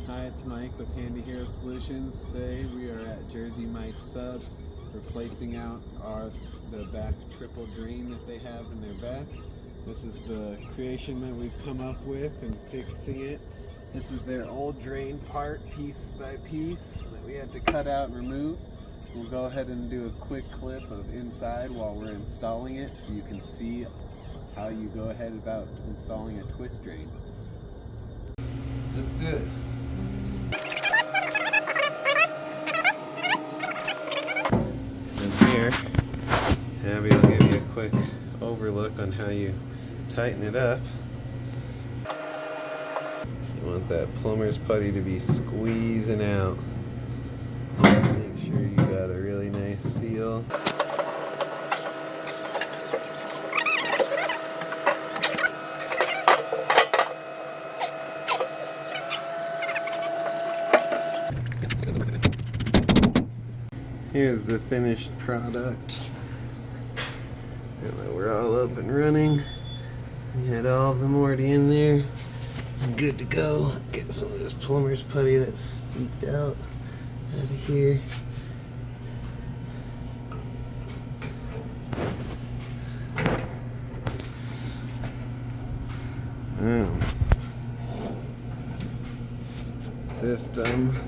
Hi, it's Mike with Handy Hero Solutions. Today we are at Jersey Mite Subs, replacing out the back triple drain that they have in their back. This is the creation that we've come up with and fixing it. This is their old drain part, piece by piece, that we had to cut out and remove. We'll go ahead and do a quick clip of inside while we're installing it so you can see how you go ahead about installing a twist drain. Let's do it. Here, Abby will give you a quick overlook on how you tighten it up. You want that plumber's putty to be squeezing out. Make sure you got a really nice seal. Here's the finished product. And we're all up and running. We had all of the Morty in there. Good to go. Get some of this plumber's putty that's leaked out of here. System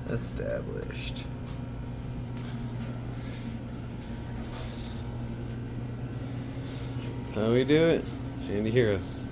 established. That's how we do it. Handy Heroes.